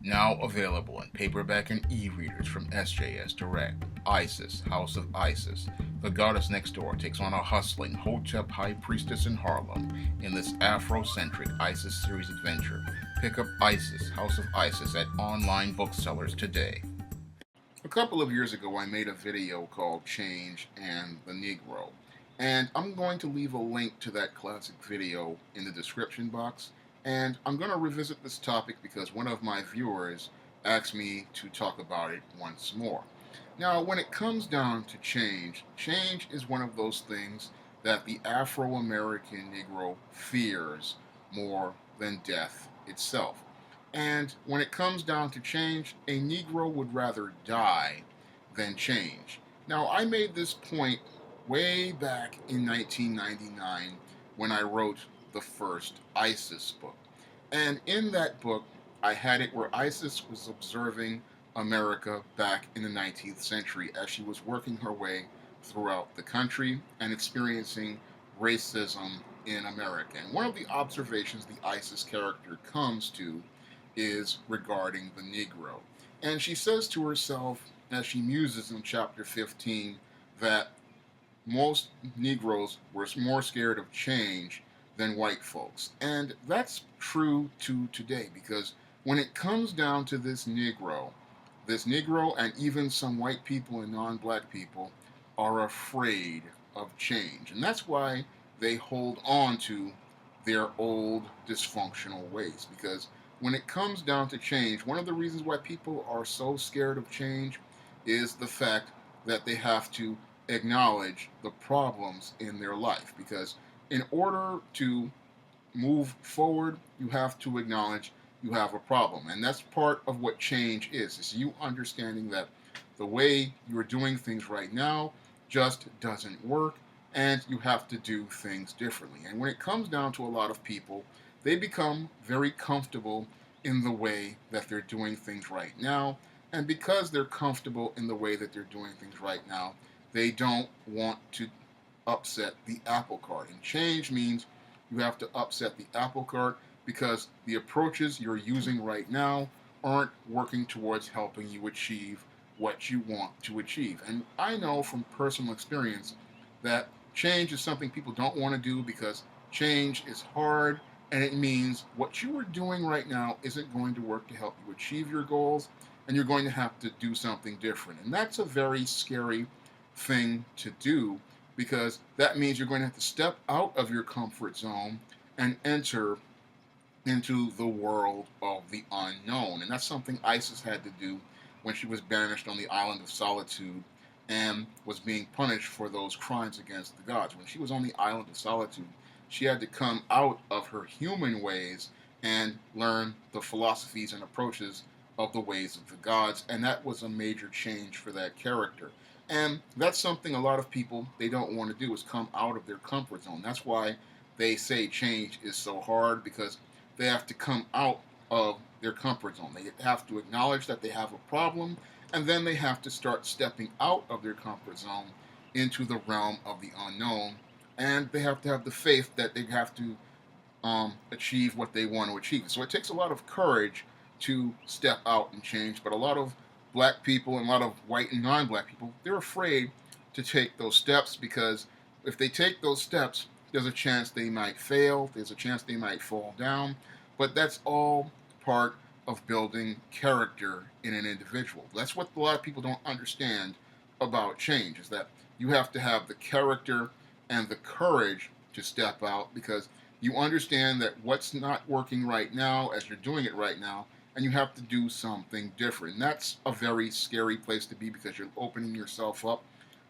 Now available in paperback and e-readers from SJS Direct. Isis, House of Isis. The goddess next door takes on a hustling Hotep high priestess in Harlem in this Afrocentric Isis series adventure. Pick up Isis, House of Isis at online booksellers today. A couple of years ago, I made a video called Change and the Negro. And I'm going to leave a link to that classic video in the description box. And I'm going to revisit this topic because one of my viewers asked me to talk about it once more. Now, when it comes down to change, change is one of those things that the Afro American Negro fears more than death itself. And when it comes down to change, a Negro would rather die than change. Now, I made this point way back in 1999 when I wrote the first ISIS book. And in that book, I had it where ISIS was observing America back in the 19th century as she was working her way throughout the country and experiencing racism in America. And one of the observations the ISIS character comes to is regarding the Negro. And she says to herself, as she muses in chapter 15, that most Negroes were more scared of change than white folks. And that's true to today because when it comes down to this Negro and even some white people and non black people are afraid of change. And that's why they hold on to their old dysfunctional ways. Because when it comes down to change, one of the reasons why people are so scared of change is the fact that they have to acknowledge the problems in their life. Because in order to move forward, you have to acknowledge you have a problem. And that's part of what change is you understanding that the way you're doing things right now just doesn't work and you have to do things differently. And when it comes down to a lot of people, they become very comfortable in the way that they're doing things right now. And because they're comfortable in the way that they're doing things right now, they don't want to upset the apple cart. And change means you have to upset the apple cart because the approaches you're using right now aren't working towards helping you achieve what you want to achieve. And I know from personal experience that change is something people don't want to do because change is hard and it means what you are doing right now isn't going to work to help you achieve your goals and you're going to have to do something different. And that's a very scary thing to do because that means you're going to have to step out of your comfort zone and enter into the world of the unknown. And that's something Isis had to do when she was banished on the island of solitude and was being punished for those crimes against the gods. When she was on the island of solitude, she had to come out of her human ways and learn the philosophies and approaches of the ways of the gods. And that was a major change for that character. And that's something a lot of people they don't want to do is come out of their comfort zone. That's why they say change is so hard because they have to come out of their comfort zone. They have to acknowledge that they have a problem and then they have to start stepping out of their comfort zone into the realm of the unknown. And they have to have the faith that they have to achieve what they want to achieve. So it takes a lot of courage to step out and change, but a lot of black people and a lot of white and non-black people, they're afraid to take those steps because if they take those steps, there's a chance they might fail, there's a chance they might fall down, but that's all part of building character in an individual. That's what a lot of people don't understand about change, is that you have to have the character and the courage to step out because you understand that what's not working right now as you're doing it right now, and you have to do something different. And that's a very scary place to be because you're opening yourself up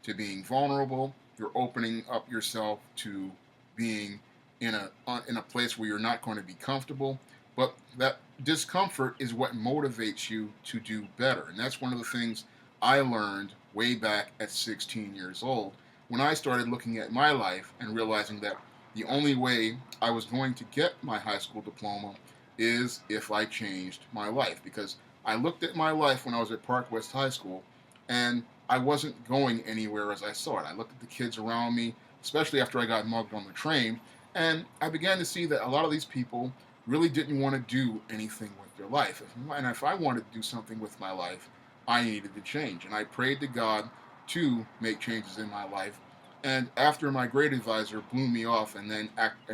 to being vulnerable. You're opening up yourself to being in a place where you're not going to be comfortable. But that discomfort is what motivates you to do better. And that's one of the things I learned way back at 16 years old when I started looking at my life and realizing that the only way I was going to get my high school diploma is if I changed my life. Because I looked at my life when I was at Park West High School and I wasn't going anywhere as I saw it. I looked at the kids around me, especially after I got mugged on the train, and I began to see that a lot of these people really didn't want to do anything with their life. And if I wanted to do something with my life, I needed to change. And I prayed to God to make changes in my life. And after my grade advisor blew me off and then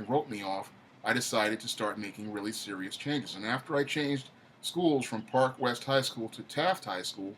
wrote me off, I decided to start making really serious changes. And after I changed schools from Park West High School to Taft High School,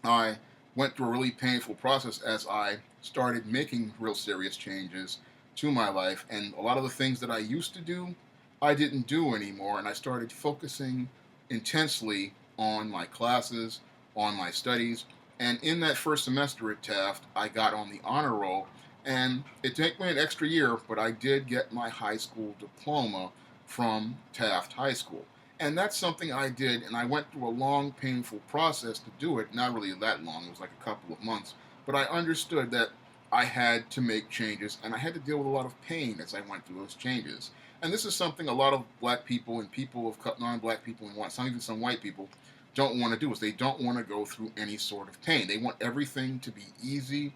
I went through a really painful process as I started making real serious changes to my life. And a lot of the things that I used to do, I didn't do anymore. And I started focusing intensely on my classes, on my studies. And in that first semester at Taft, I got on the honor roll. And it took me an extra year, but I did get my high school diploma from Taft High School. And that's something I did, and I went through a long, painful process to do it. Not really that long, it was like a couple of months. But I understood that I had to make changes, and I had to deal with a lot of pain as I went through those changes. And this is something a lot of black people and people of non-black people and some even some white people don't want to do, is they don't want to go through any sort of pain. They want everything to be easy.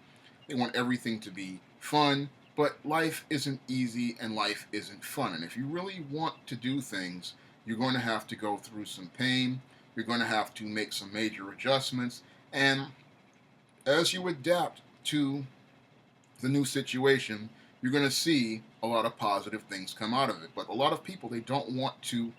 They want everything to be fun. But life isn't easy and life isn't fun. And if you really want to do things, you're going to have to go through some pain. You're going to have to make some major adjustments. And as you adapt to the new situation, you're going to see a lot of positive things come out of it. But a lot of people, they don't want to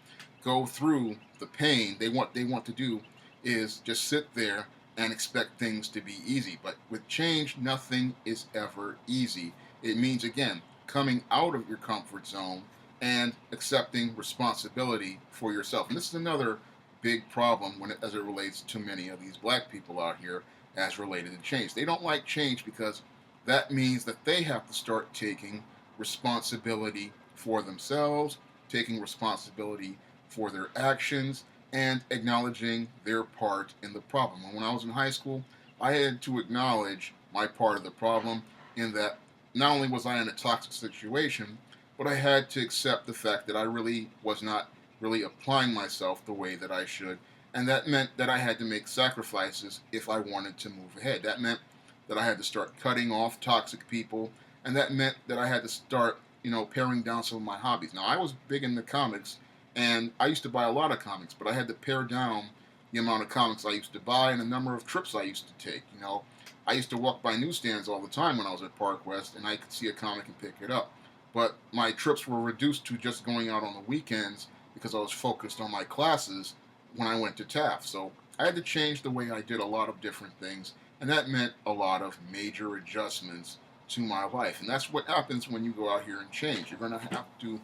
go through the pain. They want to do is just sit there and expect things to be easy. But with change, nothing is ever easy. It means, again, coming out of your comfort zone and accepting responsibility for yourself. And this is another big problem as it relates to many of these black people out here as related to change. They don't like change because that means that they have to start taking responsibility for themselves, taking responsibility for their actions, and acknowledging their part in the problem. And when I was in high school, I had to acknowledge my part of the problem in that not only was I in a toxic situation, but I had to accept the fact that I really was not really applying myself the way that I should. And that meant that I had to make sacrifices if I wanted to move ahead. That meant that I had to start cutting off toxic people, and that meant that I had to start, paring down some of my hobbies. Now, I was big into comics, and I used to buy a lot of comics, but I had to pare down the amount of comics I used to buy and the number of trips I used to take. I used to walk by newsstands all the time when I was at Park West, and I could see a comic and pick it up. But my trips were reduced to just going out on the weekends because I was focused on my classes when I went to Taft. So I had to change the way I did a lot of different things, and that meant a lot of major adjustments to my life. And that's what happens when you go out here and change. You're going to have to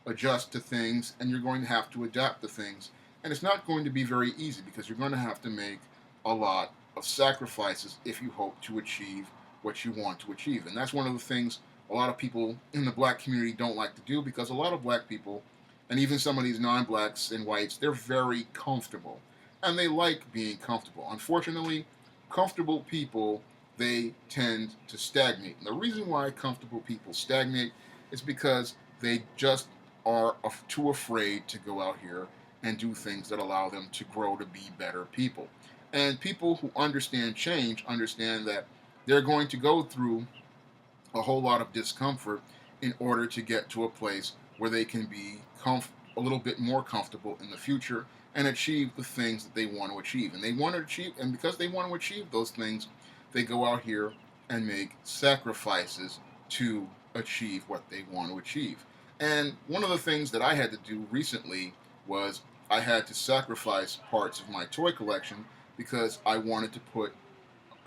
adjust to things, and you're going to have to adapt to things. And it's not going to be very easy because you're going to have to make a lot of sacrifices if you hope to achieve what you want to achieve. And that's one of the things a lot of people in the black community don't like to do, because a lot of black people, and even some of these non-blacks and whites, they're very comfortable. And they like being comfortable. Unfortunately, comfortable people, they tend to stagnate. And the reason why comfortable people stagnate is because they just are too afraid to go out here and do things that allow them to grow to be better people. And people who understand change understand that they're going to go through a whole lot of discomfort in order to get to a place where they can be a little bit more comfortable in the future and achieve the things that they want to achieve. And they want to achieve, and because they want to achieve those things, they go out here and make sacrifices to achieve what they want to achieve. And one of the things that I had to do recently was I had to sacrifice parts of my toy collection because I wanted to put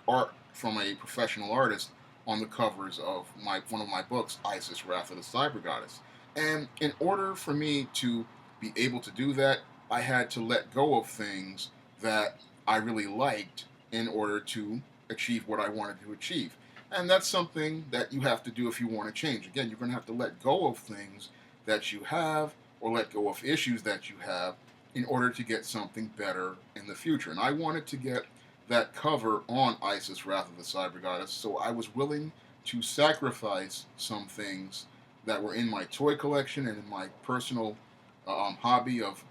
art from a professional artist on the covers of one of my books, Isis, Wrath of the Cyber Goddess. And in order for me to be able to do that, I had to let go of things that I really liked in order to achieve what I wanted to achieve. And that's something that you have to do if you want to change. Again, you're going to have to let go of things that you have, or let go of issues that you have, in order to get something better in the future. And I wanted to get that cover on Isis, Wrath of the Cyber Goddess, so I was willing to sacrifice some things that were in my toy collection and in my personal hobby of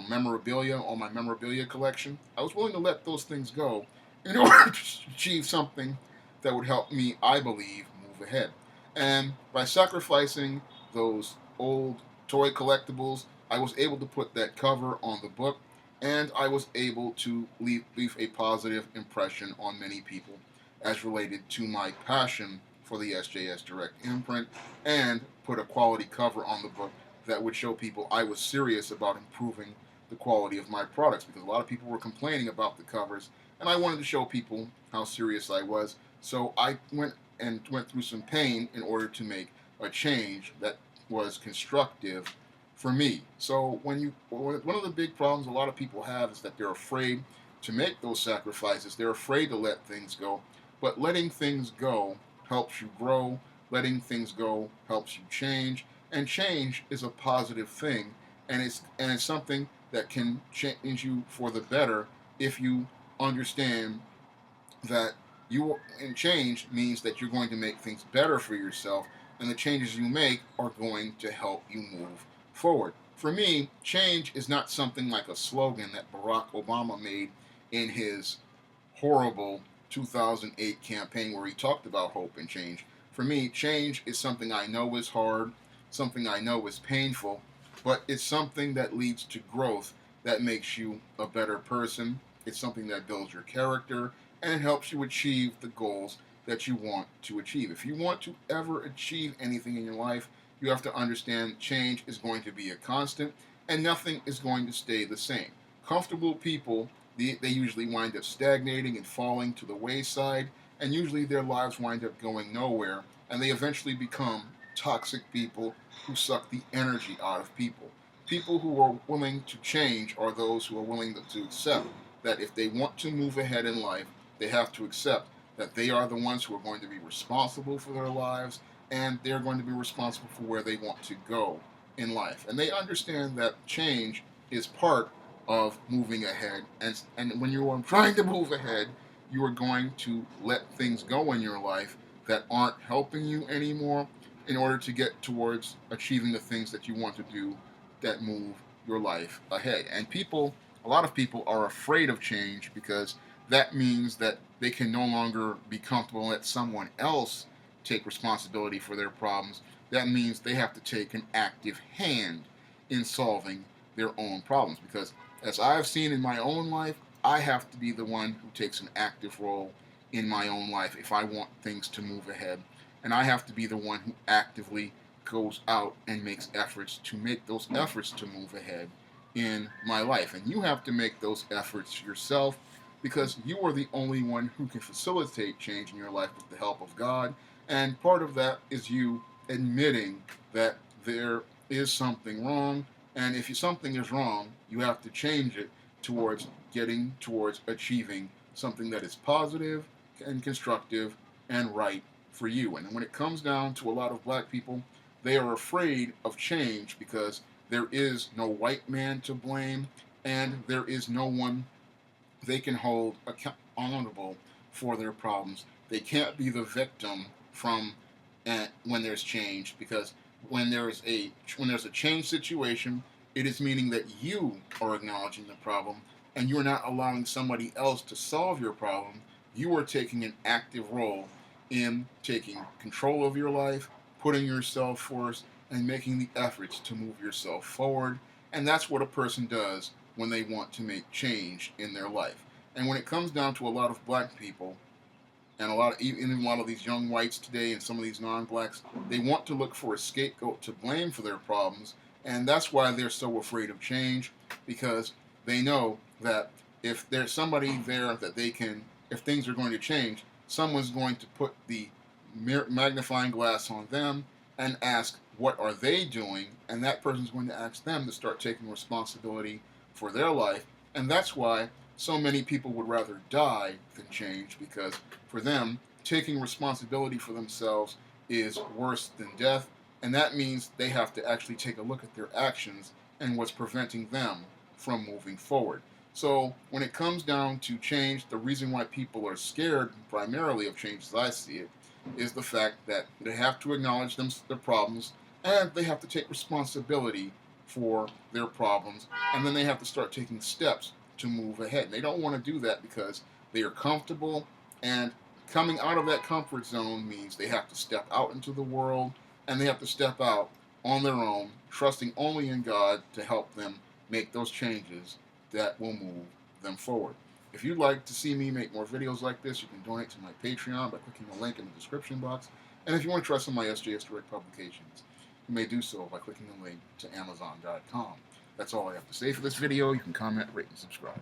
memorabilia, on my memorabilia collection. I was willing to let those things go in order to achieve something that would help me, I believe, move ahead. And by sacrificing those old toy collectibles, I was able to put that cover on the book, and I was able to leave a positive impression on many people as related to my passion for the SJS Direct imprint, and put a quality cover on the book that would show people I was serious about improving the quality of my products, because a lot of people were complaining about the covers, and I wanted to show people how serious I was. So I went through some pain in order to make a change that was constructive for me. So one of the big problems a lot of people have is that they're afraid to make those sacrifices. They're afraid to let things go. But letting things go helps you grow. Letting things go helps you change. And change is a positive thing, and it's something that can change you for the better if you understand that you and change means that you're going to make things better for yourself, and the changes you make are going to help you move forward. For me, change is not something like a slogan that Barack Obama made in his horrible 2008 campaign where he talked about hope and change. For me, change is something I know is hard, something I know is painful, but it's something that leads to growth, that makes you a better person. It's something that builds your character, and it helps you achieve the goals that you want to achieve. If you want to ever achieve anything in your life, you have to understand change is going to be a constant, and nothing is going to stay the same. Comfortable people, they usually wind up stagnating and falling to the wayside, and usually their lives wind up going nowhere, and they eventually become toxic people who suck the energy out of people. People who are willing to change are those who are willing to accept that if they want to move ahead in life, they have to accept that they are the ones who are going to be responsible for their lives, and they're going to be responsible for where they want to go in life. And they understand that change is part of moving ahead. And when you are trying to move ahead, you are going to let things go in your life that aren't helping you anymore in order to get towards achieving the things that you want to do that move your life ahead. And a lot of people are afraid of change because that means that they can no longer be comfortable and let someone else take responsibility for their problems. That means they have to take an active hand in solving their own problems, because as I've seen in my own life, I have to be the one who takes an active role in my own life if I want things to move ahead. And I have to be the one who actively goes out and makes efforts to make those efforts to move ahead in my life. And you have to make those efforts yourself, because you are the only one who can facilitate change in your life with the help of God. And part of that is you admitting that there is something wrong, and if something is wrong, you have to change it towards getting towards achieving something that is positive and constructive and right for you. And when it comes down to a lot of black people, they are afraid of change because there is no white man to blame, and there is no one they can hold accountable for their problems. They can't be the victim from when there's change, because when there's a change situation, it is meaning that you are acknowledging the problem, and you are not allowing somebody else to solve your problem. You are taking an active role in taking control of your life, putting yourself first, and making the efforts to move yourself forward. And that's what a person does when they want to make change in their life. And when it comes down to a lot of black people, and even a lot of these young whites today, and some of these non-blacks, they want to look for a scapegoat to blame for their problems, and that's why they're so afraid of change, because they know that if there's somebody there that they can, if things are going to change, someone's going to put the magnifying glass on them and ask what are they doing, and that person's going to ask them to start taking responsibility for their life. And that's why so many people would rather die than change, because for them, taking responsibility for themselves is worse than death, and that means they have to actually take a look at their actions and what's preventing them from moving forward. So when it comes down to change, the reason why people are scared primarily of change, as I see it, is the fact that they have to acknowledge their problems, and they have to take responsibility for their problems, and then they have to start taking steps to move ahead. They don't want to do that because they are comfortable, and coming out of that comfort zone means they have to step out into the world, and they have to step out on their own, trusting only in God to help them make those changes that will move them forward. If you'd like to see me make more videos like this, you can donate to my Patreon by clicking the link in the description box. And if you want to try some of my SJS Direct publications, you may do so by clicking the link to Amazon.com. That's all I have to say for this video. You can comment, rate, and subscribe.